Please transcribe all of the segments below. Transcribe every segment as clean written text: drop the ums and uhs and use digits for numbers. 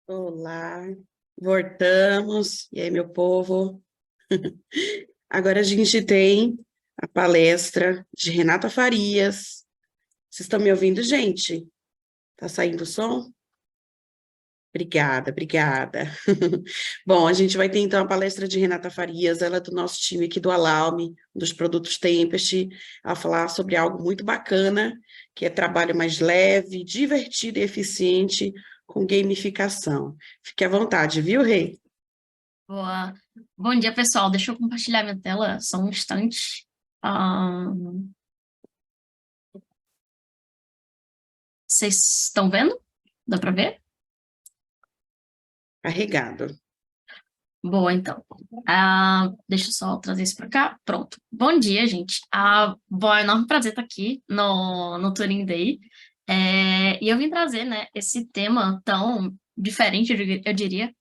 Olá, voltamos. E aí, meu povo? Agora a gente tem a palestra de Renata Farias. Vocês estão me ouvindo, gente? Tá saindo o som? Obrigada, obrigada. Bom, a gente vai ter então a palestra de Renata Farias, ela é do nosso time aqui do Alarme, dos produtos Tempest, a falar sobre algo muito bacana, que é trabalho mais leve, divertido e eficiente com gamificação. Fique à vontade, viu, Rei? Boa. Bom dia, pessoal. Deixa eu compartilhar minha tela só um instante. Ah, Vocês estão vendo? Dá para ver? Carregado. Boa, então. Deixa eu só trazer isso para cá. Pronto. Bom dia, gente. Bom, é um enorme prazer estar aqui no Turing Day. E eu vim trazer, né, esse tema tão diferente, eu diria,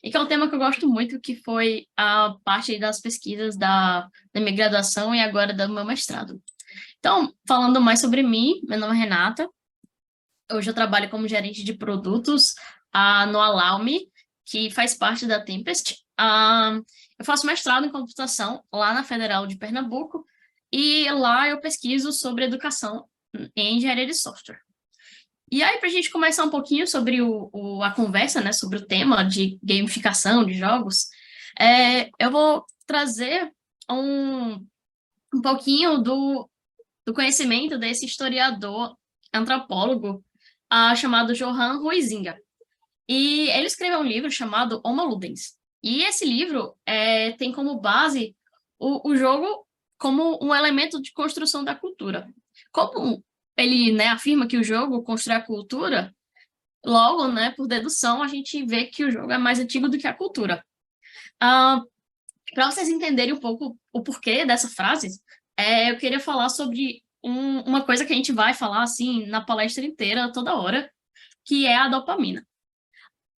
e que é um tema que eu gosto muito, que foi a parte aí das pesquisas da minha graduação e agora do meu mestrado. Então, falando mais sobre mim, meu nome é Renata. Hoje eu trabalho como gerente de produtos no Alaume, que faz parte da Tempest. Eu faço mestrado em computação lá na Federal de Pernambuco e lá eu pesquiso sobre educação em engenharia de software. E aí, para a gente começar um pouquinho sobre a conversa, né, sobre o tema de gamificação de jogos, eu vou trazer um, um pouquinho do conhecimento desse historiador antropólogo chamado Johann Huizinga. E ele escreveu um livro chamado Homo Ludens. E esse livro tem como base o jogo como um elemento de construção da cultura. Como ele, né, afirma que o jogo constrói a cultura, logo, né, por dedução, a gente vê que o jogo é mais antigo do que a cultura. Ah, Para vocês entenderem um pouco o porquê dessa frase, eu queria falar sobre uma coisa que a gente vai falar assim na palestra inteira, toda hora, que é a dopamina.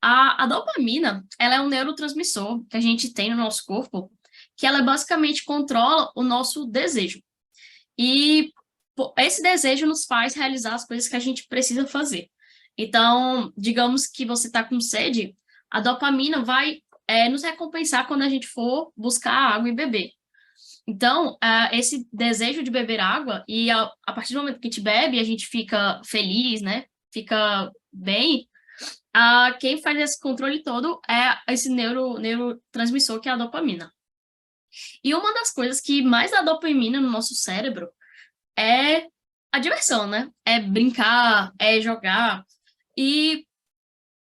A dopamina, ela é um neurotransmissor que a gente tem no nosso corpo, que ela basicamente controla o nosso desejo. E esse desejo nos faz realizar as coisas que a gente precisa fazer. Então, digamos que você está com sede, a dopamina vai nos recompensar quando a gente for buscar água e beber. Então, esse desejo de beber água, e a partir do momento que a gente bebe, a gente fica feliz, né? Fica bem. Quem faz esse controle todo é esse neurotransmissor, que é a dopamina. E uma das coisas que mais dá dopamina no nosso cérebro é a diversão, né? É brincar, é jogar. E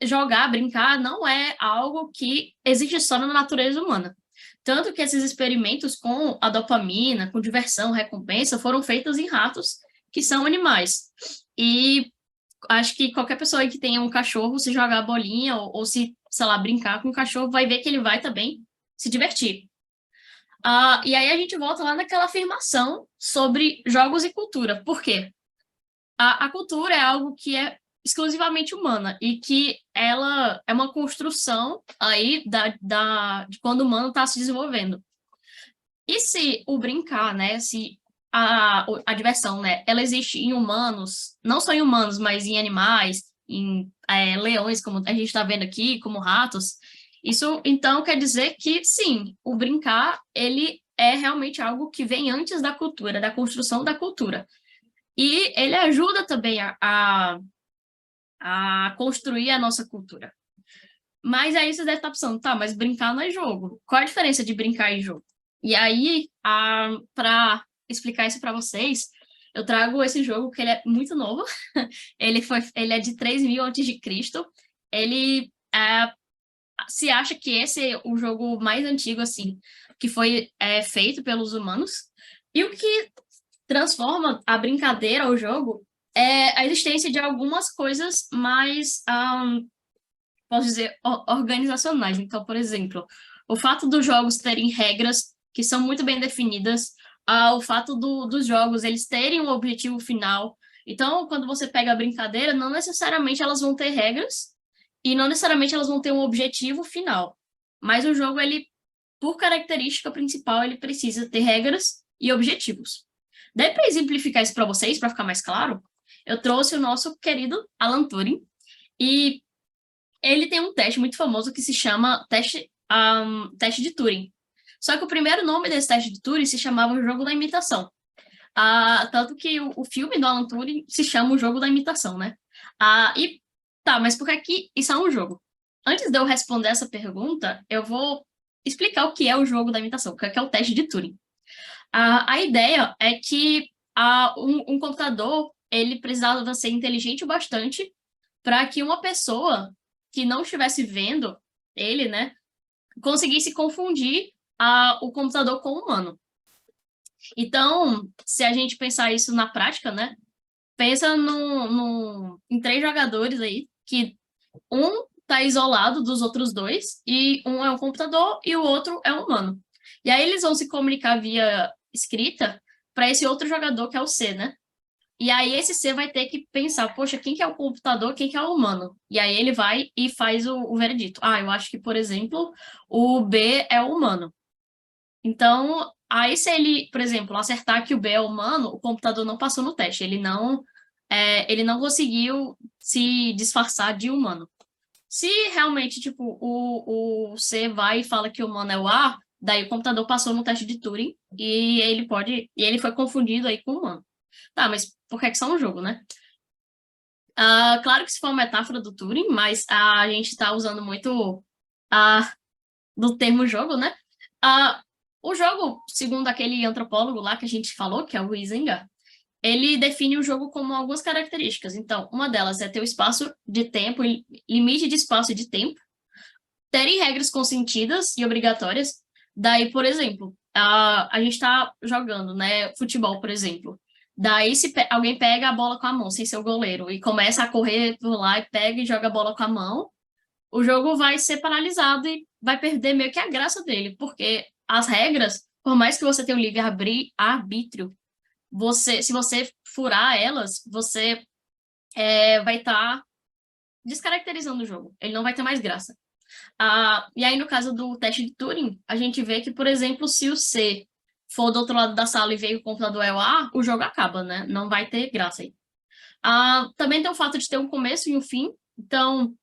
jogar, brincar, não é algo que existe só na natureza humana. Tanto que esses experimentos com a dopamina, com diversão, recompensa, foram feitos em ratos que são animais. E acho que qualquer pessoa aí que tenha um cachorro, se jogar bolinha ou se, sei lá, brincar com o cachorro, vai ver que ele vai também se divertir. E aí a gente volta lá naquela afirmação sobre jogos e cultura. Por quê? A cultura é algo que é exclusivamente humana e que ela é uma construção aí de quando o humano está se desenvolvendo. E se o brincar, né, se a diversão, né, ela existe em humanos, não só em humanos, mas em animais, em leões, como a gente está vendo aqui, como ratos, isso então quer dizer que sim, o brincar, ele é realmente algo que vem antes da cultura, da construção da cultura. E ele ajuda também a construir a nossa cultura. Mas aí você deve estar pensando, tá, mas brincar não é jogo. Qual a diferença de brincar e jogo? E aí, para explicar isso para vocês, eu trago esse jogo que ele é muito novo. Ele é de 3000 antes de Cristo. Ele se acha que esse é o jogo mais antigo assim que foi feito pelos humanos. E o que transforma a brincadeira, o jogo, é a existência de algumas coisas mais posso dizer, organizacionais. Então, por exemplo, o fato dos jogos terem regras que são muito bem definidas, o fato dos jogos eles terem um objetivo final. Então, quando você pega a brincadeira, não necessariamente elas vão ter regras e não necessariamente elas vão ter um objetivo final. Mas o jogo, ele, por característica principal, ele precisa ter regras e objetivos. Daí, para exemplificar isso para vocês, para ficar mais claro, eu trouxe o nosso querido Alan Turing. E ele tem um teste muito famoso que se chama teste de Turing. Só que o primeiro nome desse teste de Turing se chamava o jogo da imitação. Tanto que o filme do Alan Turing se chama o jogo da imitação, né? E tá, mas por que que isso é um jogo? Antes de eu responder essa pergunta, eu vou explicar o que é o jogo da imitação, o que é o teste de Turing. A ideia é que um computador ele precisava ser inteligente o bastante para que uma pessoa que não estivesse vendo ele, né, conseguisse confundir o computador com o humano. Então, se a gente pensar isso na prática, né, pensa em três jogadores aí, que um está isolado dos outros dois, e um é um computador e o outro é um humano. E aí eles vão se comunicar via escrita para esse outro jogador que é o C, né? E aí esse C vai ter que pensar, poxa, quem que é o computador, quem que é o humano? E aí ele vai e faz o veredito. Eu acho que, por exemplo, o B é o humano. Então, aí se ele, por exemplo, acertar que o B é humano, o computador não passou no teste, ele não conseguiu se disfarçar de humano. Se realmente, tipo, o C vai e fala que o humano é o A, daí o computador passou no teste de Turing e ele foi confundido aí com o humano. Tá, mas por que é um jogo, né? Claro que isso foi uma metáfora do Turing, mas a gente está usando muito do termo jogo, né? Ah, o jogo, segundo aquele antropólogo lá que a gente falou, que é o Huizinga, ele define o jogo como algumas características. Então, uma delas é ter o espaço de tempo, limite de espaço e de tempo, terem regras consentidas e obrigatórias. Daí, por exemplo, a gente está jogando, né, futebol, por exemplo. Daí, se alguém pega a bola com a mão, sem ser o goleiro, e começa a correr por lá e pega e joga a bola com a mão, o jogo vai ser paralisado e vai perder meio que a graça dele, porque as regras, por mais que você tenha um livre-arbítrio, se você furar elas, você vai estar descaracterizando o jogo. Ele não vai ter mais graça. E aí, no caso do teste de Turing, a gente vê que, por exemplo, se o C for do outro lado da sala e veio o computador é o A, o jogo acaba, né? Não vai ter graça aí. Também tem o fato de ter um começo e um fim. Então,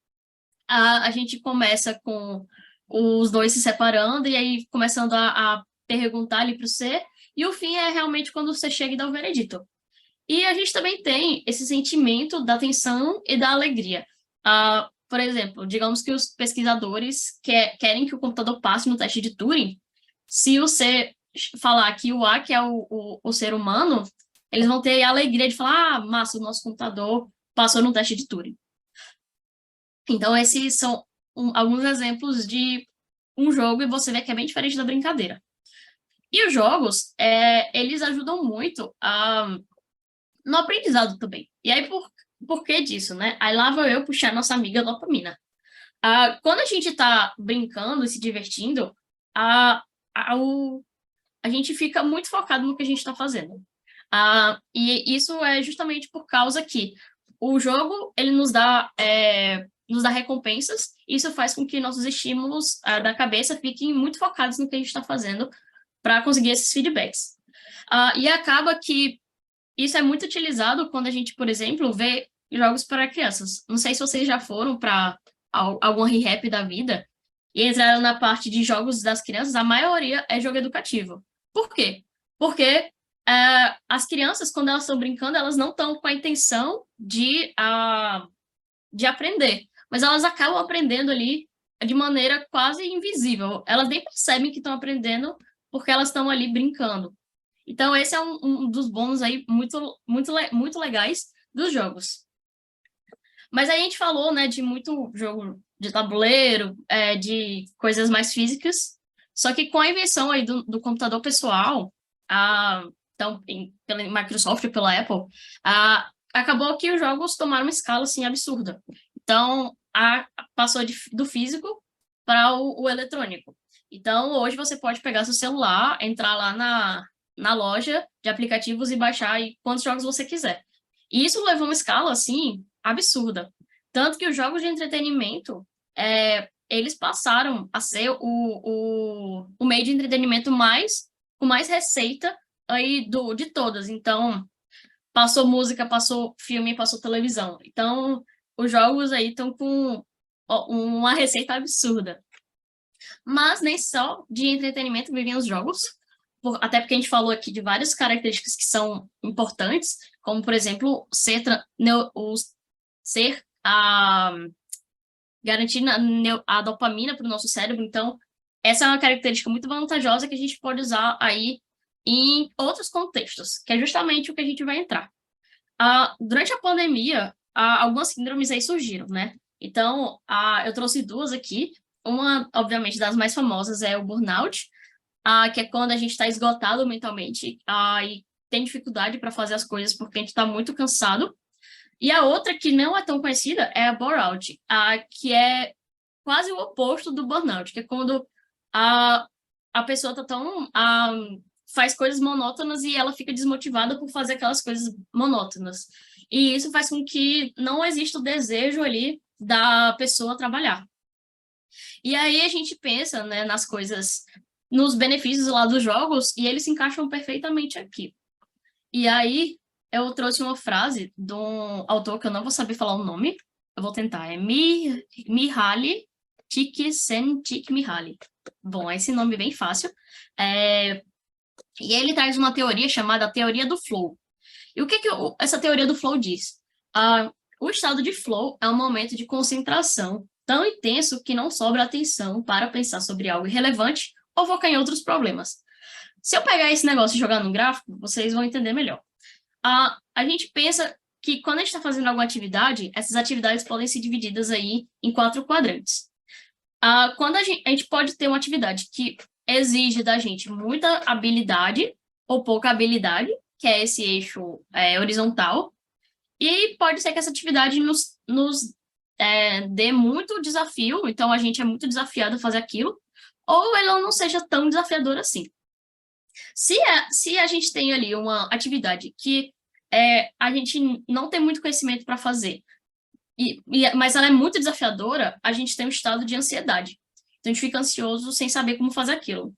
a gente começa com os dois se separando e aí começando a perguntar ali para o C. E o fim é realmente quando você chega e dá o veredito. E a gente também tem esse sentimento da tensão e da alegria. Por exemplo, digamos que os pesquisadores querem que o computador passe no teste de Turing. Se o C falar que o A, que é o ser humano, eles vão ter a alegria de falar: massa, o nosso computador passou no teste de Turing. Então, esses são alguns exemplos de um jogo e você vê que é bem diferente da brincadeira. E os jogos, eles ajudam muito no aprendizado também. E aí, por que disso, né? Aí lá vou eu puxar nossa amiga dopamina. Quando a gente tá brincando e se divertindo, a gente fica muito focado no que a gente está fazendo. E isso é justamente por causa que o jogo, ele nos dá recompensas, e isso faz com que nossos estímulos da cabeça fiquem muito focados no que a gente está fazendo para conseguir esses feedbacks. E acaba que isso é muito utilizado quando a gente, por exemplo, vê jogos para crianças. Não sei se vocês já foram para algum ReHap da vida e entraram na parte de jogos das crianças, a maioria é jogo educativo. Por quê? Porque as crianças, quando elas estão brincando, elas não estão com a intenção de aprender, mas elas acabam aprendendo ali de maneira quase invisível. Elas nem percebem que estão aprendendo porque elas estão ali brincando. Então, esse é um dos bônus aí muito legais dos jogos. Mas aí a gente falou, né, de muito jogo de tabuleiro, de coisas mais físicas. Só que com a invenção aí do computador pessoal, então, pela Microsoft e pela Apple, acabou que os jogos tomaram uma escala, assim, absurda. Então, passou do físico para o eletrônico. Então, hoje você pode pegar seu celular, entrar lá na loja de aplicativos e baixar aí quantos jogos você quiser. E isso levou uma escala, assim, absurda. Tanto que os jogos de entretenimento, eles passaram a ser o meio de entretenimento com mais receita aí de todas. Então, passou música, passou filme, passou televisão. Então, os jogos aí estão com uma receita absurda. Mas nem só de entretenimento vivem os jogos, até porque a gente falou aqui de várias características que são importantes, como, por exemplo, ser garantir a dopamina para o nosso cérebro. Então, essa é uma característica muito vantajosa que a gente pode usar aí em outros contextos, que é justamente o que a gente vai entrar. Durante a pandemia, algumas síndromes aí surgiram, né? Então, eu trouxe duas aqui. Uma, obviamente, das mais famosas é o burnout, que é quando a gente está esgotado mentalmente e tem dificuldade para fazer as coisas porque a gente está muito cansado. E a outra, que não é tão conhecida, é a bore-out, que é quase o oposto do burnout, que é quando a pessoa está tão faz coisas monótonas e ela fica desmotivada por fazer aquelas coisas monótonas. E isso faz com que não exista o desejo ali da pessoa trabalhar. E aí a gente pensa, né, nas coisas, nos benefícios lá dos jogos, e eles se encaixam perfeitamente aqui. E aí eu trouxe uma frase de um autor que eu não vou saber falar o nome, eu vou tentar, é Mihaly Csikszentmihalyi. Bom, esse nome é bem fácil. E ele traz uma teoria chamada teoria do flow. E o que essa teoria do flow diz? O estado de flow é um momento de concentração tão intenso que não sobra atenção para pensar sobre algo irrelevante ou focar em outros problemas. Se eu pegar esse negócio e jogar no gráfico, vocês vão entender melhor. A gente pensa que quando a gente está fazendo alguma atividade, essas atividades podem ser divididas aí em 4 quadrantes. Quando a gente pode ter uma atividade que exige da gente muita habilidade ou pouca habilidade, que é esse eixo horizontal, e pode ser que essa atividade nos dê muito desafio, então a gente é muito desafiado a fazer aquilo, ou ela não seja tão desafiadora assim. Se a gente tem ali uma atividade que a gente não tem muito conhecimento para fazer, mas ela é muito desafiadora, a gente tem um estado de ansiedade. Então, a gente fica ansioso sem saber como fazer aquilo.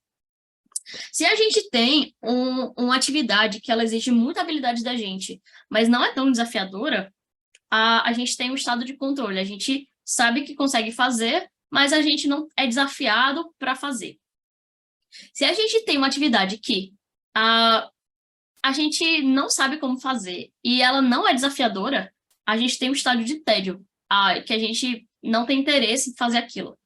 Se a gente tem uma atividade que ela exige muita habilidade da gente, mas não é tão desafiadora, a gente tem um estado de controle. A gente sabe que consegue fazer, mas a gente não é desafiado para fazer. Se a gente tem uma atividade que a gente não sabe como fazer e ela não é desafiadora, a gente tem um estado de tédio, que a gente não tem interesse em fazer aquilo.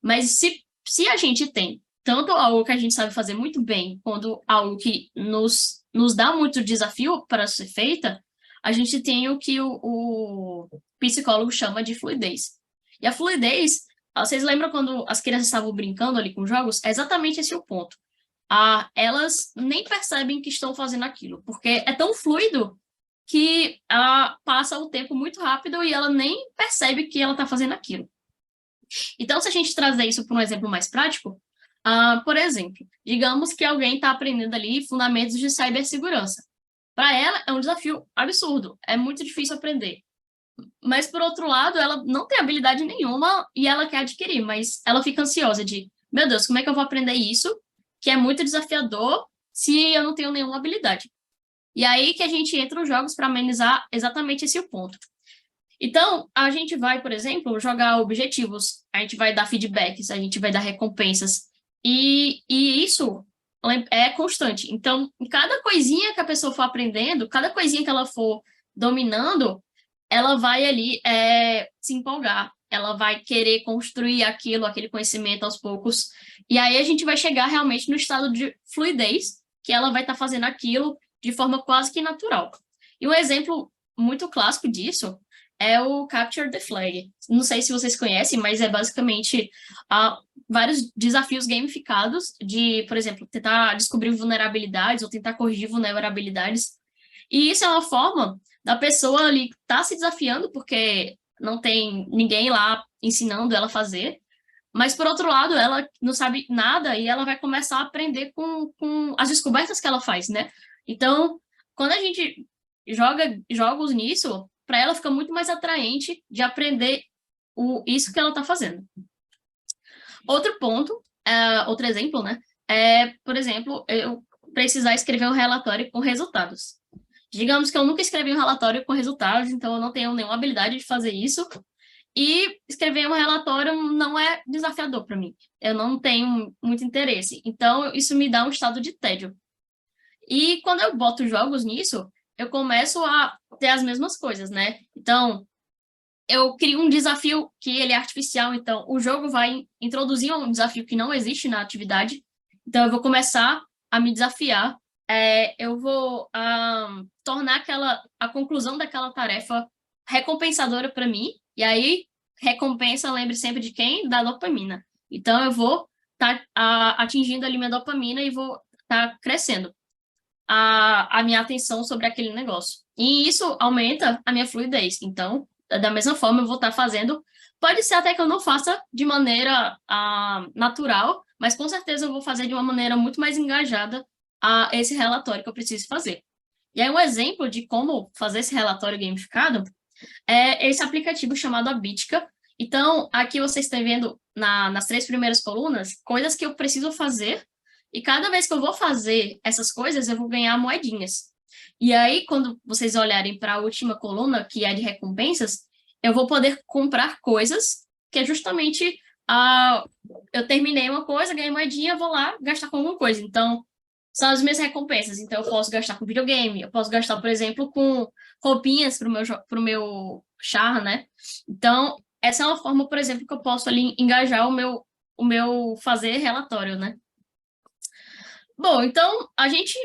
Mas se a gente tem tanto algo que a gente sabe fazer muito bem, quanto algo que nos dá muito desafio para ser feita, a gente tem o que o psicólogo chama de fluidez. E a fluidez, vocês lembram quando as crianças estavam brincando ali com jogos? É exatamente esse o ponto. Elas nem percebem que estão fazendo aquilo, porque é tão fluido que passa o tempo muito rápido e ela nem percebe que ela está fazendo aquilo. Então, se a gente trazer isso para um exemplo mais prático, por exemplo, digamos que alguém está aprendendo ali fundamentos de cibersegurança. Para ela, é um desafio absurdo, é muito difícil aprender. Mas, por outro lado, ela não tem habilidade nenhuma e ela quer adquirir, mas ela fica ansiosa de, meu Deus, como é que eu vou aprender isso, que é muito desafiador, se eu não tenho nenhuma habilidade? E aí que a gente entra nos jogos para amenizar exatamente esse ponto. Então, a gente vai, por exemplo, jogar objetivos, a gente vai dar feedbacks, a gente vai dar recompensas, e isso é constante. Então, cada coisinha que a pessoa for aprendendo, cada coisinha que ela for dominando, ela vai ali se empolgar, ela vai querer construir aquele conhecimento aos poucos, e aí a gente vai chegar realmente no estado de fluidez, que ela vai estar fazendo aquilo de forma quase que natural. E um exemplo muito clássico disso é o Capture the Flag. Não sei se vocês conhecem, mas é basicamente vários desafios gamificados de, por exemplo, tentar descobrir vulnerabilidades ou tentar corrigir vulnerabilidades. E isso é uma forma da pessoa ali estar se desafiando, porque não tem ninguém lá ensinando ela a fazer, mas, por outro lado, ela não sabe nada e ela vai começar a aprender com as descobertas que ela faz, né? Então, quando a gente joga jogos nisso, para ela fica muito mais atraente de aprender isso que ela está fazendo. Outro ponto, outro exemplo, né? Por exemplo, eu precisar escrever um relatório com resultados. Digamos que eu nunca escrevi um relatório com resultados, então eu não tenho nenhuma habilidade de fazer isso. E escrever um relatório não é desafiador para mim. Eu não tenho muito interesse. Então, isso me dá um estado de tédio. E quando eu boto jogos nisso, eu começo a ter as mesmas coisas, né? Então, eu crio um desafio que ele é artificial, então o jogo vai introduzir um desafio que não existe na atividade. Então, eu vou começar a me desafiar. Eu vou tornar a conclusão daquela tarefa recompensadora para mim. E aí, recompensa, lembre sempre de quem? Da dopamina. Então, eu vou estar atingindo ali minha dopamina e vou estar crescendo a minha atenção sobre aquele negócio. E isso aumenta a minha fluidez. Então, da mesma forma, eu vou estar fazendo. Pode ser até que eu não faça de maneira natural, mas com certeza eu vou fazer de uma maneira muito mais engajada a esse relatório que eu preciso fazer. E aí, um exemplo de como fazer esse relatório gamificado é esse aplicativo chamado Abitica. Então, aqui vocês estão vendo nas 3 primeiras colunas coisas que eu preciso fazer, e cada vez que eu vou fazer essas coisas, eu vou ganhar moedinhas. E aí, quando vocês olharem para a última coluna, que é de recompensas, eu vou poder comprar coisas, que é justamente eu terminei uma coisa, ganhei moedinha, vou lá gastar com alguma coisa. Então, são as minhas recompensas. Então, eu posso gastar com videogame, eu posso gastar, por exemplo, com roupinhas pro meu char, né? Então, essa é uma forma, por exemplo, que eu posso ali engajar o meu fazer relatório, né? Bom, então a gente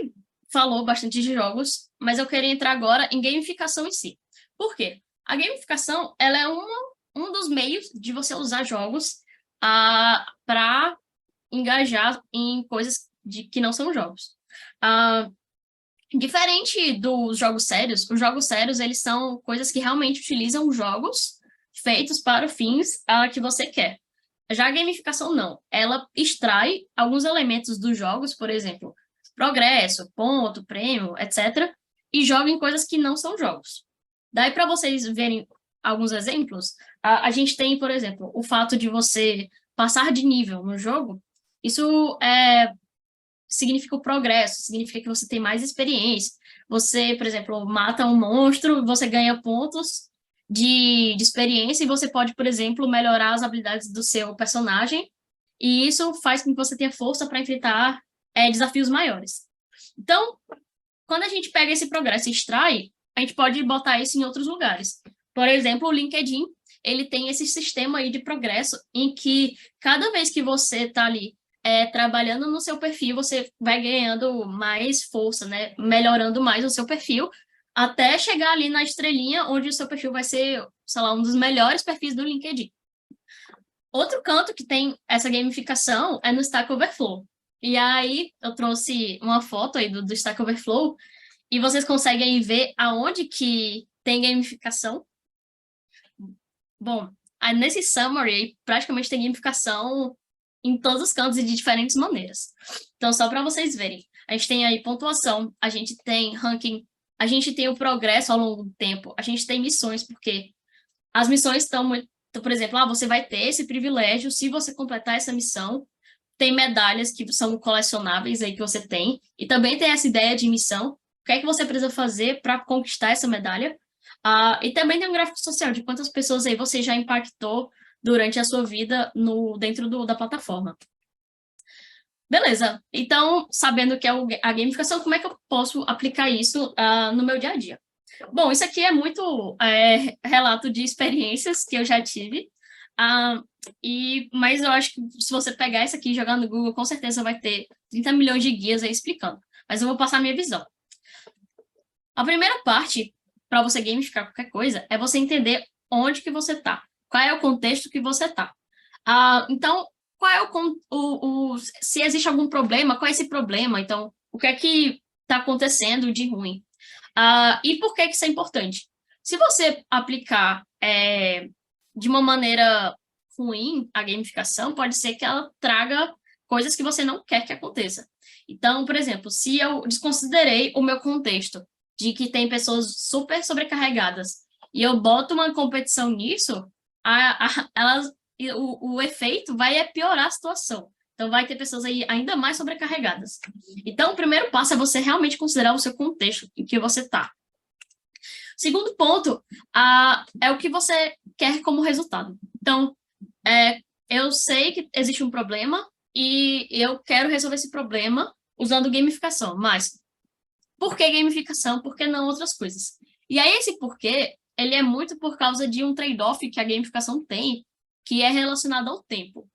falou bastante de jogos, mas eu queria entrar agora em gamificação em si. Por quê? A gamificação, ela é um dos meios de você usar jogos para engajar em coisas que não são jogos. Ah, Diferente dos jogos sérios, os jogos sérios, eles são coisas que realmente utilizam jogos feitos para fins que você quer. Já a gamificação não. Ela extrai alguns elementos dos jogos, por exemplo, progresso, ponto, prêmio, etc., e joga em coisas que não são jogos. Daí, para vocês verem alguns exemplos, a gente tem, por exemplo, o fato de você passar de nível no jogo. Isso significa o progresso, significa que você tem mais experiência. Você, por exemplo, mata um monstro, você ganha pontos de experiência e você pode, por exemplo, melhorar as habilidades do seu personagem, e isso faz com que você tenha força para enfrentar desafios maiores. Então, quando a gente pega esse progresso e extrai, a gente pode botar isso em outros lugares. Por exemplo, o LinkedIn, ele tem esse sistema aí de progresso em que cada vez que você está ali trabalhando no seu perfil, você vai ganhando mais força, né? Melhorando mais o seu perfil, até chegar ali na estrelinha, onde o seu perfil vai ser, sei lá, um dos melhores perfis do LinkedIn. Outro canto que tem essa gamificação é no Stack Overflow. E aí eu trouxe uma foto aí do Stack Overflow e vocês conseguem ver aonde que tem gamificação. Bom, aí nesse summary praticamente tem gamificação em todos os cantos e de diferentes maneiras. Então, só para vocês verem, a gente tem aí pontuação, a gente tem ranking, a gente tem o progresso ao longo do tempo, a gente tem missões, porque as missões estão muito, por exemplo, você vai ter esse privilégio se você completar essa missão. Tem medalhas que são colecionáveis aí que você tem, e também tem essa ideia de missão. O que é que você precisa fazer para conquistar essa medalha? E também tem um gráfico social de quantas pessoas aí você já impactou durante a sua vida dentro da plataforma. Beleza. Então, sabendo que é a gamificação, como é que eu posso aplicar isso no meu dia a dia? Bom, isso aqui é muito relato de experiências que eu já tive, mas eu acho que se você pegar isso aqui e jogar no Google, com certeza vai ter 30 milhões de guias aí explicando. Mas eu vou passar a minha visão. A primeira parte, para você gamificar qualquer coisa, é você entender onde que você está. Qual é o contexto que você está. Então, qual é se existe algum problema, qual é esse problema? Então, o que é que está acontecendo de ruim? E por que isso é importante? Se você aplicar de uma maneira ruim a gamificação, pode ser que ela traga coisas que você não quer que aconteça. Então, por exemplo, se eu desconsiderei o meu contexto de que tem pessoas super sobrecarregadas e eu boto uma competição nisso, o efeito vai piorar a situação. Então, vai ter pessoas aí ainda mais sobrecarregadas. Então, o primeiro passo é você realmente considerar o seu contexto em que você está. Segundo ponto, é o que você quer como resultado. Então, eu sei que existe um problema e eu quero resolver esse problema usando gamificação, mas por que gamificação? Por que não outras coisas? E aí esse porquê, ele é muito por causa de um trade-off que a gamificação tem, que é relacionado ao tempo.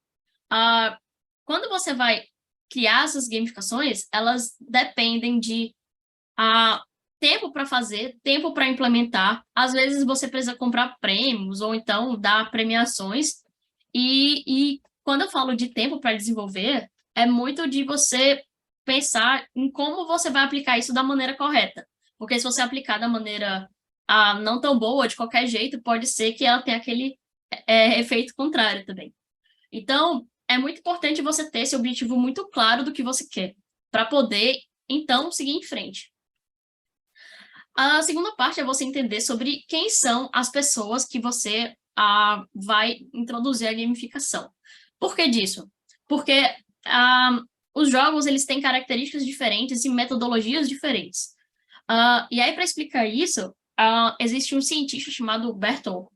Ah, quando você vai criar essas gamificações, elas dependem de ah, tempo para fazer, tempo para implementar. Às vezes você precisa comprar prêmios ou então dar premiações. E quando eu falo de tempo para desenvolver, é muito de você pensar em como você vai aplicar isso da maneira correta. Porque se você aplicar da maneira não tão boa, de qualquer jeito, pode ser que ela tenha aquele efeito contrário também. Então, é muito importante você ter esse objetivo muito claro do que você quer, para poder, então, seguir em frente. A segunda parte é você entender sobre quem são as pessoas que você vai introduzir a gamificação. Por que disso? Porque os jogos eles têm características diferentes e metodologias diferentes. E aí, para explicar isso, existe um cientista chamado Bertolt,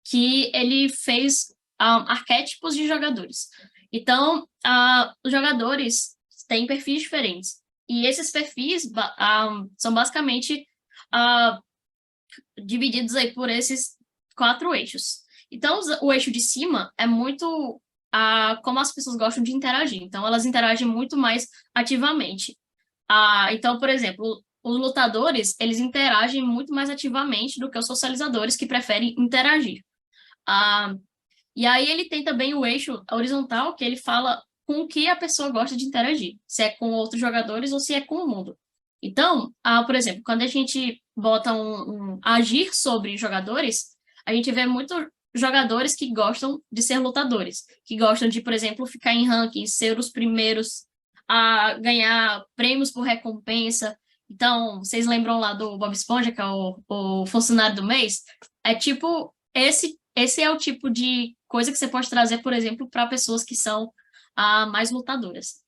que ele fez arquétipos de jogadores. Então, os jogadores têm perfis diferentes. E esses perfis são basicamente uh, divididos aí por esses 4 eixos. Então, o eixo de cima é muito como as pessoas gostam de interagir. Então, elas interagem muito mais ativamente. Então, por exemplo, os lutadores, eles interagem muito mais ativamente do que os socializadores que preferem interagir. E aí ele tem também o eixo horizontal, que ele fala com o que a pessoa gosta de interagir, se é com outros jogadores ou se é com o mundo. Então, por exemplo, quando a gente bota um agir sobre jogadores, a gente vê muito jogadores que gostam de ser lutadores, que gostam de, por exemplo, ficar em rankings, ser os primeiros a ganhar prêmios por recompensa. Então, vocês lembram lá do Bob Esponja, que é o funcionário do mês? É tipo, esse é o tipo de coisa que você pode trazer, por exemplo, para pessoas que são mais lutadoras.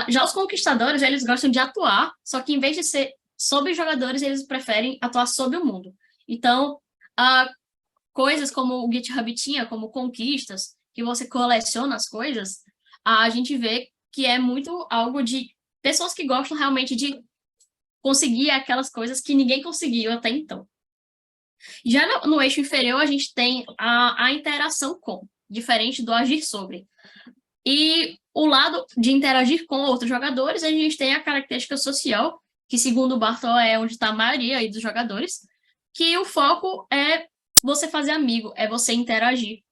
Já os conquistadores, eles gostam de atuar, só que em vez de ser sobre jogadores, eles preferem atuar sobre o mundo. Então, coisas como o GitHub tinha, como conquistas, que você coleciona as coisas, a gente vê que é muito algo de pessoas que gostam realmente de conseguir aquelas coisas que ninguém conseguiu até então. Já no eixo inferior, a gente tem a interação com, diferente do agir sobre. E o lado de interagir com outros jogadores, a gente tem a característica social, que segundo o Bartol é onde está a maioria aí dos jogadores, que o foco é você fazer amigo, é você interagir.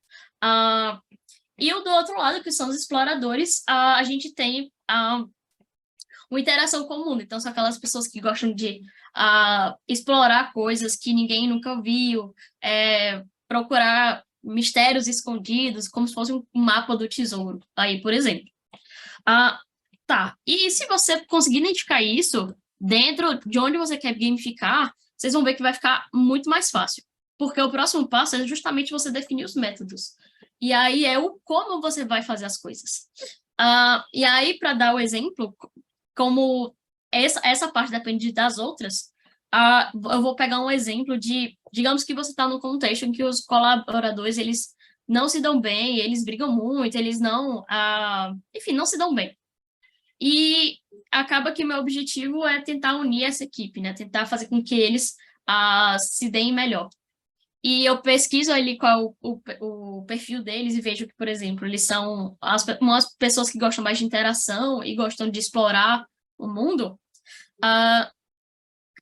E o do outro lado, que são os exploradores, a gente tem uma interação comum. Então, são aquelas pessoas que gostam de explorar coisas que ninguém nunca viu, procurar mistérios escondidos, como se fosse um mapa do tesouro, aí, por exemplo. Tá, e se você conseguir identificar isso dentro de onde você quer gamificar, vocês vão ver que vai ficar muito mais fácil. Porque o próximo passo é justamente você definir os métodos. E aí é o como você vai fazer as coisas. E aí, para dar o exemplo, como essa parte depende das outras, eu vou pegar um exemplo de, digamos que você está num contexto em que os colaboradores, eles não se dão bem, eles brigam muito, eles não, enfim, não se dão bem. E acaba que meu objetivo é tentar unir essa equipe, né? Tentar fazer com que eles se deem melhor. E eu pesquiso ali qual o perfil deles e vejo que, por exemplo, eles são umas pessoas que gostam mais de interação e gostam de explorar o mundo.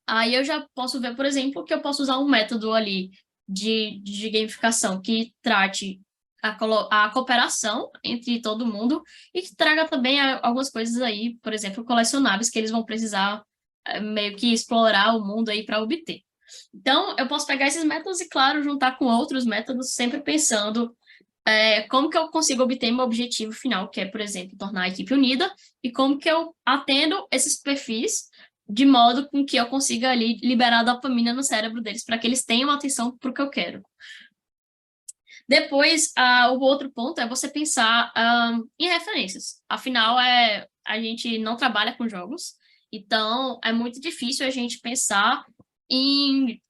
Aí eu já posso ver, por exemplo, que eu posso usar um método ali de gamificação que trate a cooperação entre todo mundo e que traga também algumas coisas aí, por exemplo, colecionáveis que eles vão precisar meio que explorar o mundo aí para obter. Então, eu posso pegar esses métodos e, claro, juntar com outros métodos, sempre pensando como que eu consigo obter meu objetivo final, que é, por exemplo, tornar a equipe unida, e como que eu atendo esses perfis de modo com que eu consiga ali liberar dopamina no cérebro deles para que eles tenham atenção para o que eu quero. Depois, o outro ponto é você pensar em referências. Afinal, a gente não trabalha com jogos, então é muito difícil a gente pensar em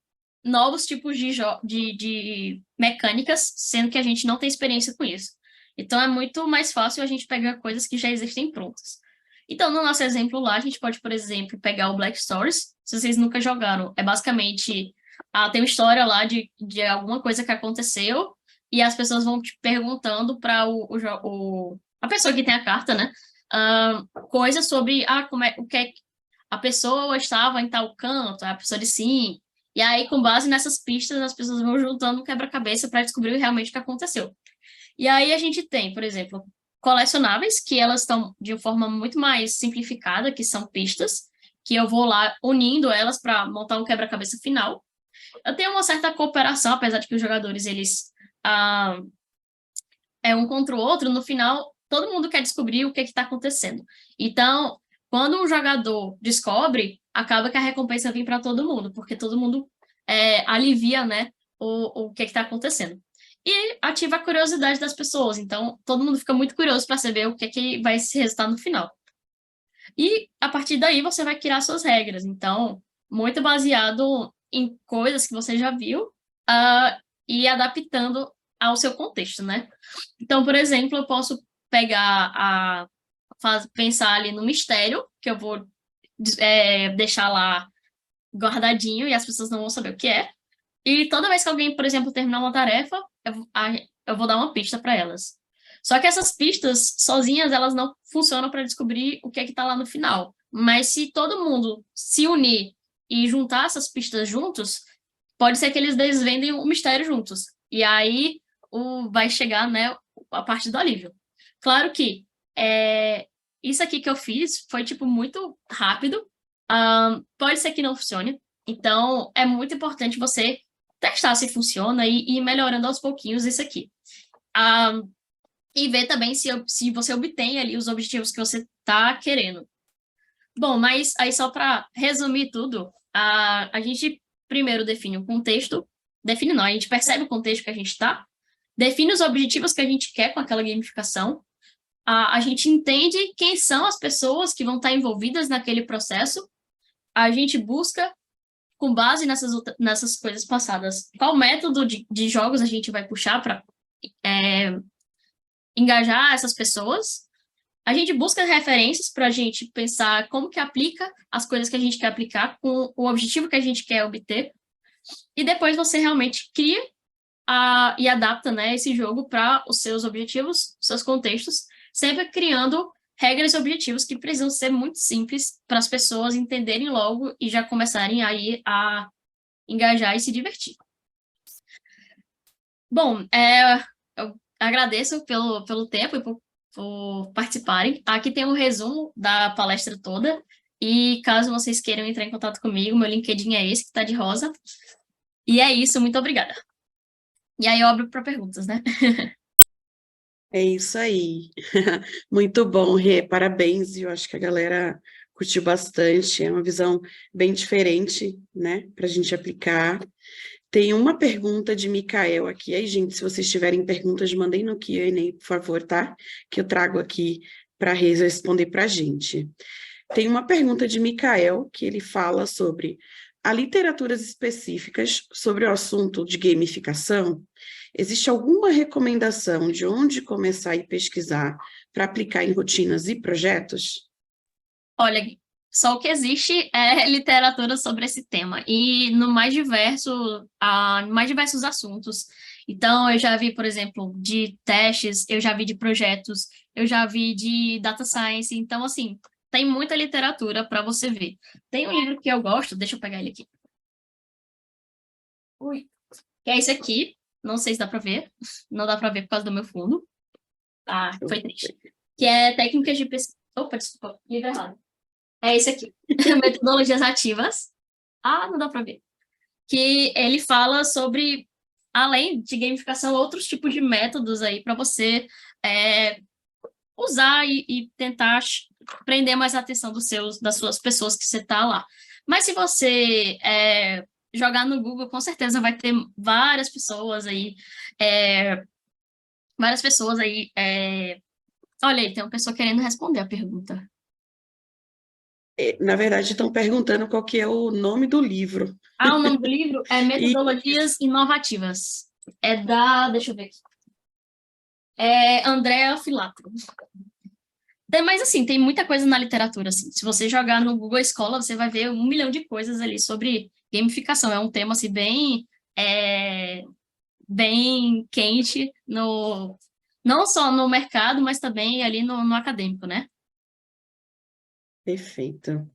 novos tipos de mecânicas, sendo que a gente não tem experiência com isso. Então é muito mais fácil a gente pegar coisas que já existem prontas. Então, no nosso exemplo lá, a gente pode, por exemplo, pegar o Black Stories. Se vocês nunca jogaram, é basicamente tem uma história lá de alguma coisa que aconteceu e as pessoas vão te perguntando para a pessoa que tem a carta, né? Coisas sobre como é, o que é, a pessoa estava em tal canto, a pessoa disse sim. E aí, com base nessas pistas, as pessoas vão juntando um quebra-cabeça para descobrir realmente o que aconteceu. E aí a gente tem, por exemplo, colecionáveis, que elas estão de uma forma muito mais simplificada, que são pistas, que eu vou lá unindo elas para montar um quebra-cabeça final. Eu tenho uma certa cooperação, apesar de que os jogadores, eles ah, um contra o outro, no final, todo mundo quer descobrir o que está acontecendo. Então, quando um jogador descobre, acaba que a recompensa vem para todo mundo, porque todo mundo alivia, né, o que está acontecendo. E ativa a curiosidade das pessoas. Então, todo mundo fica muito curioso para saber o que vai se resultar no final. E, a partir daí, você vai criar suas regras. Então, muito baseado em coisas que você já viu, e adaptando ao seu contexto, né? Então, por exemplo, eu posso pegar pensar ali no mistério, que eu vou deixar lá guardadinho e as pessoas não vão saber o que é. E toda vez que alguém, por exemplo, terminar uma tarefa, eu vou dar uma pista para elas. Só que essas pistas, sozinhas, elas não funcionam para descobrir o que é que está lá no final. Mas se todo mundo se unir e juntar essas pistas juntos, pode ser que eles desvendem o mistério juntos. E aí vai chegar, né, a parte do alívio. Claro que isso aqui que eu fiz foi, tipo, muito rápido. Pode ser que não funcione. Então, é muito importante você testar se funciona e ir melhorando aos pouquinhos isso aqui. E ver também se você obtém ali os objetivos que você está querendo. Bom, mas aí só para resumir tudo, a gente primeiro define o contexto, define não, a gente percebe o contexto que a gente está, define os objetivos que a gente quer com aquela gamificação, a gente entende quem são as pessoas que vão estar envolvidas naquele processo, a gente busca, com base nessas coisas passadas, qual método de jogos a gente vai puxar para engajar essas pessoas. A gente busca referências para a gente pensar como que aplica as coisas que a gente quer aplicar com o objetivo que a gente quer obter. E depois você realmente cria e adapta, né, esse jogo para os seus objetivos, seus contextos, sempre criando regras e objetivos que precisam ser muito simples para as pessoas entenderem logo e já começarem aí a engajar e se divertir. Bom, eu agradeço pelo tempo e por participarem. Aqui tem um resumo da palestra toda. E caso vocês queiram entrar em contato comigo, meu LinkedIn é esse, que está de rosa. E é isso, muito obrigada. E aí eu abro para perguntas, né? É isso aí. Muito bom, Rê. Parabéns. Eu acho que a galera curtiu bastante. É uma visão bem diferente, né, para a gente aplicar. Tem uma pergunta de Micael aqui. Aí, gente, se vocês tiverem perguntas, mandem no Q&A, por favor, tá? Que eu trago aqui para responder para a gente. Tem uma pergunta de Micael, que ele fala sobre há literaturas específicas sobre o assunto de gamificação. Existe alguma recomendação de onde começar e pesquisar para aplicar em rotinas e projetos? Olha, só o que existe é literatura sobre esse tema, e no mais diversos assuntos. Então, eu já vi, por exemplo, de testes, eu já vi de projetos, eu já vi de data science. Então, assim, tem muita literatura para você ver. Tem um livro que eu gosto, deixa eu pegar ele aqui. Ui. Que é esse aqui. Não sei se dá para ver. Não dá para ver por causa do meu fundo. Foi triste. Que é técnicas de pesquisa. Opa, desculpa, livro errado. É esse aqui. Metodologias ativas. Não dá para ver. Que ele fala sobre, além de gamificação, outros tipos de métodos aí para você usar e tentar prender mais a atenção das suas pessoas que você está lá. Mas se você jogar no Google, com certeza vai ter várias pessoas aí. Olha aí, tem uma pessoa querendo responder a pergunta. Na verdade, estão perguntando qual que é o nome do livro. O nome do livro é E Metodologias Inovativas. Deixa eu ver aqui. É Andrea Filatro. Mas, assim, tem muita coisa na literatura, assim. Se você jogar no Google Escola, você vai ver 1 milhão de coisas ali sobre gamificação. É um tema, assim, é, bem quente, não só no mercado, mas também ali no acadêmico, né? perfeito.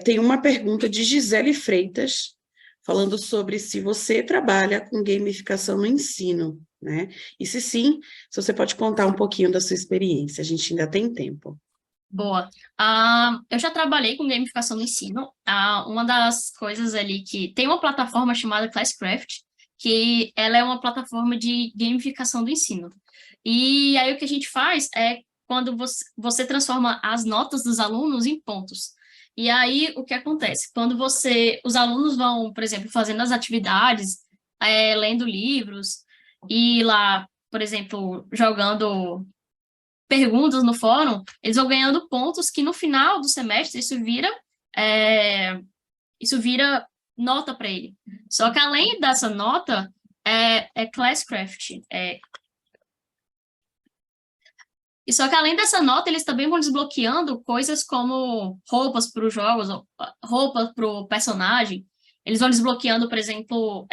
Tem uma pergunta de Gisele Freitas, falando sobre se você trabalha com gamificação no ensino, né? E se sim, se você pode contar um pouquinho da sua experiência, a gente ainda tem tempo. Boa. Eu já trabalhei com gamificação no ensino. Uma das coisas ali que tem uma plataforma chamada Classcraft, que ela é uma plataforma de gamificação do ensino. E aí o que a gente faz é quando você transforma as notas dos alunos em pontos. E aí o que acontece? Quando os alunos vão, por exemplo, fazendo as atividades, lendo livros e lá, por exemplo, jogando perguntas no fórum, eles vão ganhando pontos que no final do semestre é, isso vira nota para ele. Só que além dessa nota, é Classcraft. E só que além dessa nota, eles também vão desbloqueando coisas como roupas para os jogos, roupas para o personagem. Eles vão desbloqueando, por exemplo,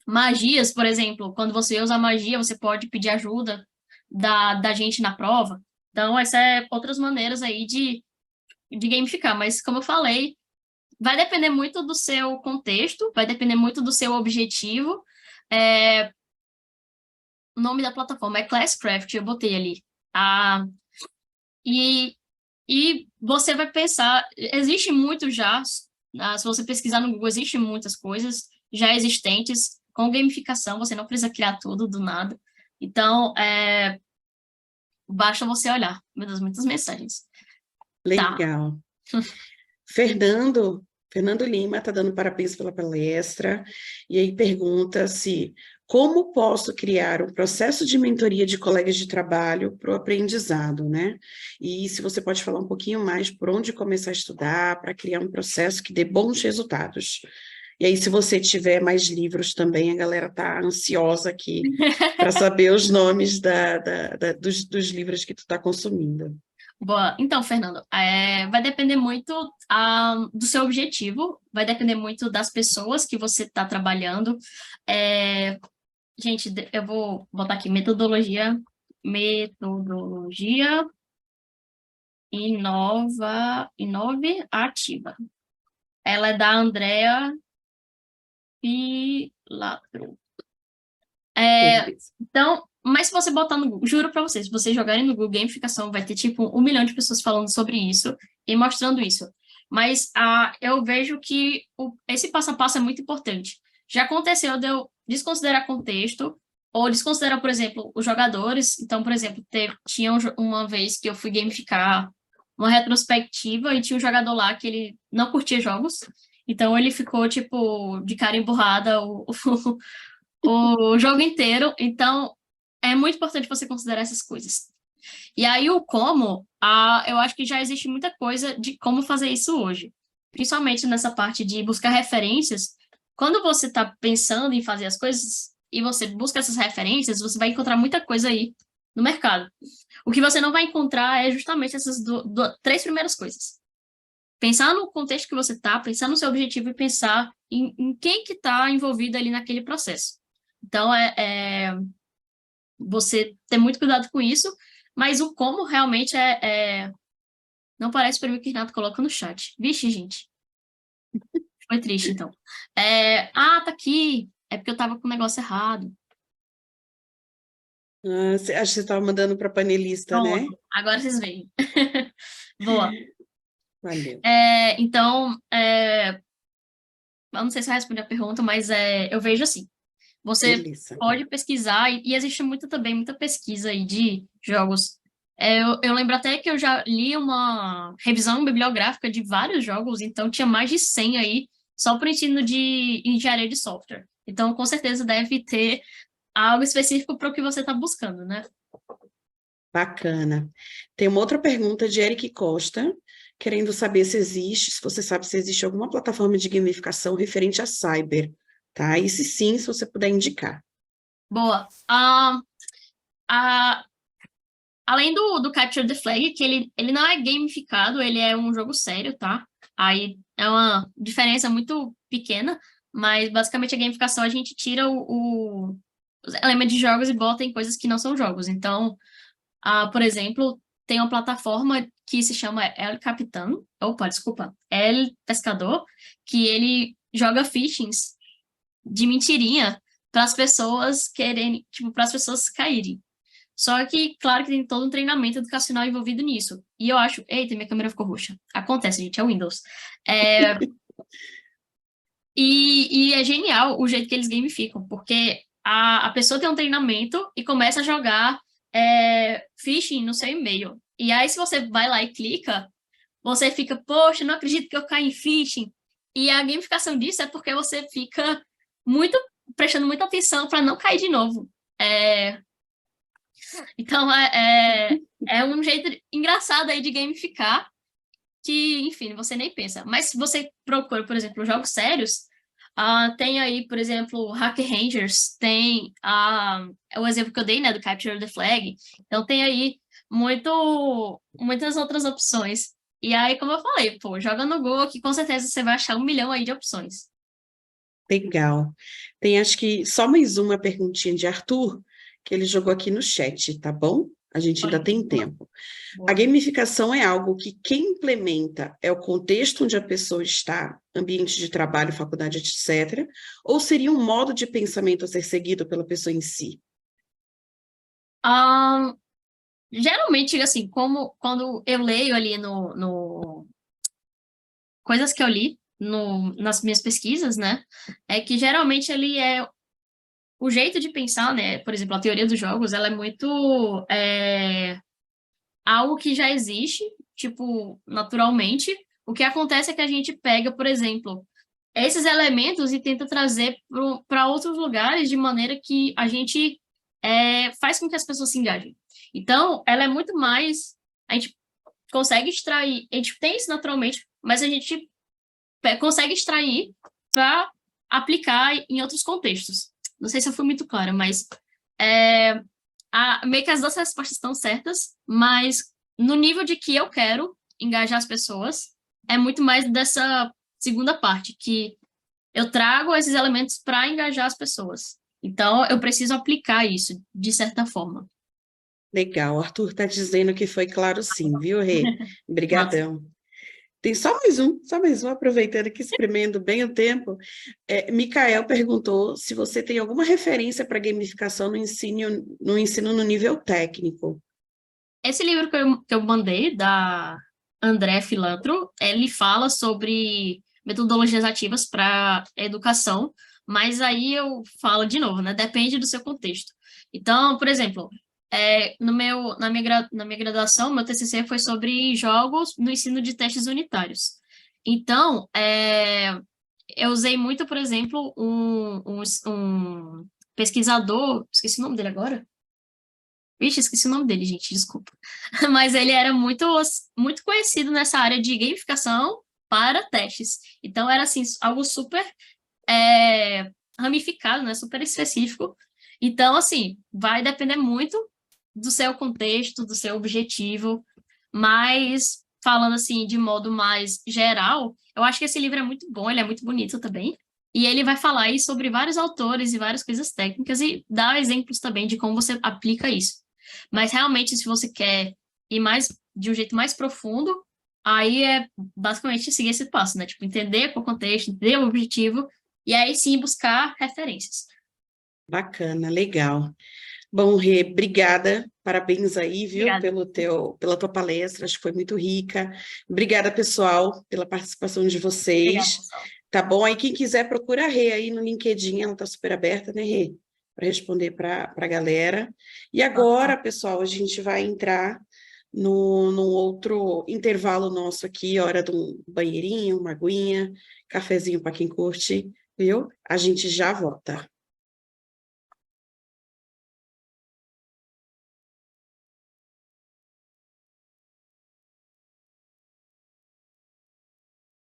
magias, por exemplo. Quando você usa magia, você pode pedir ajuda da gente na prova. Então, essa é outras maneiras aí de gamificar. Mas, como eu falei, vai depender muito do seu contexto, vai depender muito do seu objetivo. O nome da plataforma é Classcraft, eu botei ali. Ah, e, e você vai pensar, existe muito já, se você pesquisar no Google, existem muitas coisas já existentes com gamificação, você não precisa criar tudo do nada. Então, basta você olhar. Meu Deus, muitas mensagens. Tá. Legal. Fernando Lima está dando parabéns pela palestra, e aí pergunta se como posso criar um processo de mentoria de colegas de trabalho para o aprendizado, né? E se você pode falar um pouquinho mais por onde começar a estudar para criar um processo que dê bons resultados. E aí, se você tiver mais livros também, a galera está ansiosa aqui para saber os nomes dos livros que tu está consumindo. Boa. Então, Fernando, vai depender muito do seu objetivo, vai depender muito das pessoas que você está trabalhando. Gente, eu vou botar aqui metodologia inovativa. Ela é da Andrea Pilatro. Beleza. Então, mas se você botar no Google, juro pra vocês, se vocês jogarem no Google Gamificação, vai ter tipo 1 milhão de pessoas falando sobre isso e mostrando isso. Mas eu vejo que esse passo a passo é muito importante. Já aconteceu de eu desconsiderar contexto, ou desconsiderar, por exemplo, os jogadores. Então, por exemplo, tinha uma vez que eu fui gamificar uma retrospectiva e tinha um jogador lá que ele não curtia jogos. Então ele ficou, tipo, de cara emburrada o jogo inteiro. Então, é muito importante você considerar essas coisas. E aí, o como, eu acho que já existe muita coisa de como fazer isso hoje. Principalmente nessa parte de buscar referências. Quando você está pensando em fazer as coisas e você busca essas referências, você vai encontrar muita coisa aí no mercado. O que você não vai encontrar é justamente essas 3 primeiras coisas. Pensar no contexto que você está, pensar no seu objetivo e pensar em quem que está envolvido ali naquele processo. Então, você ter muito cuidado com isso, mas o como realmente não parece para mim que o Renato coloca no chat. Vixe, gente. Foi triste, então. Tá aqui. É porque eu tava com o negócio errado. Acho que você estava mandando para panelista, né? Pronto. Agora vocês veem. Boa. Valeu. Então, eu não sei se eu respondi a pergunta, mas eu vejo assim. Você Beleza. pode pesquisar, e existe muita pesquisa aí de jogos. Eu lembro até que eu já li uma revisão bibliográfica de vários jogos, então tinha mais de 100 aí, só para o ensino de engenharia de software. Então, com certeza deve ter algo específico para o que você está buscando, né? Bacana. Tem uma outra pergunta de Eric Costa, querendo saber se você sabe se existe alguma plataforma de gamificação referente a cyber, tá? E se sim, se você puder indicar. Boa. A, além do Capture the Flag, que ele não é gamificado, ele é um jogo sério, tá? Aí é uma diferença muito pequena, mas basicamente a gamificação a gente tira os elementos de jogos e bota em coisas que não são jogos. Então, por exemplo, tem uma plataforma que se chama El Capitão, opa, desculpa, El Pescador, que ele joga phishings de mentirinha para as pessoas quererem, tipo, para as pessoas caírem. Só que, claro que tem todo um treinamento educacional envolvido nisso. E eu acho, eita, minha câmera ficou roxa. Acontece, gente, é o Windows. E é genial o jeito que eles gamificam, porque a pessoa tem um treinamento e começa a jogar phishing no seu e-mail. E aí, se você vai lá e clica, você fica, poxa, não acredito que eu caí em phishing. E a gamificação disso é porque você fica muito prestando muita atenção para não cair de novo. Então, é um jeito engraçado aí de gamificar que, enfim, você nem pensa. Mas se você procura, por exemplo, jogos sérios, tem aí, por exemplo, Hack Rangers, tem o exemplo que eu dei, né, do Capture the Flag. Então, tem aí muitas outras opções. E aí, como eu falei, pô, joga no Google que com certeza você vai achar 1 milhão aí de opções. Legal. Tem acho que só mais uma perguntinha de Arthur, que ele jogou aqui no chat, tá bom? A gente ainda Pode. tem tempo. A Boa. gamificação é algo que quem implementa é o contexto onde a pessoa está, ambiente de trabalho, faculdade, etc., ou seria um modo de pensamento a ser seguido pela pessoa em si? Ah, geralmente, assim, como quando eu leio ali coisas que eu li nas minhas pesquisas, né, é que geralmente ele é o jeito de pensar, né, por exemplo, a teoria dos jogos, ela é muito algo que já existe, tipo, naturalmente. O que acontece é que a gente pega, por exemplo, esses elementos e tenta trazer para outros lugares de maneira que a gente faz com que as pessoas se engajem. Então, ela é muito mais. A gente consegue extrair, a gente tem isso naturalmente, mas a gente consegue extrair para aplicar em outros contextos. Não sei se eu fui muito clara, mas é, meio que as duas respostas estão certas, mas no nível de que eu quero engajar as pessoas, é muito mais dessa segunda parte, que eu trago esses elementos para engajar as pessoas. Então, eu preciso aplicar isso, de certa forma. Legal, o Arthur está dizendo que foi claro sim, viu, Rê? Massa. Obrigadão. Tem só mais um, aproveitando que espremendo bem o tempo. Micael perguntou se você tem alguma referência para gamificação no ensino no nível técnico. Esse livro que eu mandei, da André Filantro, ele fala sobre metodologias ativas para educação, mas aí eu falo de novo, né? Depende do seu contexto. Então, por exemplo, na minha graduação, meu TCC foi sobre jogos no ensino de testes unitários. Então, eu usei muito, por exemplo, um pesquisador, esqueci o nome dele agora. Vixe, esqueci o nome dele, gente, desculpa. Mas ele era muito conhecido nessa área de gamificação para testes. Então era assim, algo super ramificado, né? Super específico. Então, assim, vai depender muito do seu contexto, do seu objetivo, mas falando assim de modo mais geral, eu acho que esse livro é muito bom, ele é muito bonito também. E ele vai falar aí sobre vários autores e várias coisas técnicas e dar exemplos também de como você aplica isso. Mas realmente, se você quer ir mais de um jeito mais profundo, aí é basicamente seguir esse passo, né? Tipo, entender o contexto, entender o objetivo, e aí sim buscar referências. Bacana, legal. Bom, Rê, obrigada, parabéns aí, viu, Obrigada. pela tua palestra, acho que foi muito rica. Obrigada, pessoal, pela participação de Obrigada, vocês. pessoal. Tá bom? Aí quem quiser procura a Rê aí no LinkedIn, ela tá super aberta, né, Rê? Para responder para a galera. E agora, pessoal, a gente vai entrar num outro intervalo nosso aqui, hora de um banheirinho, uma aguinha, cafezinho para quem curte, viu? A gente já volta.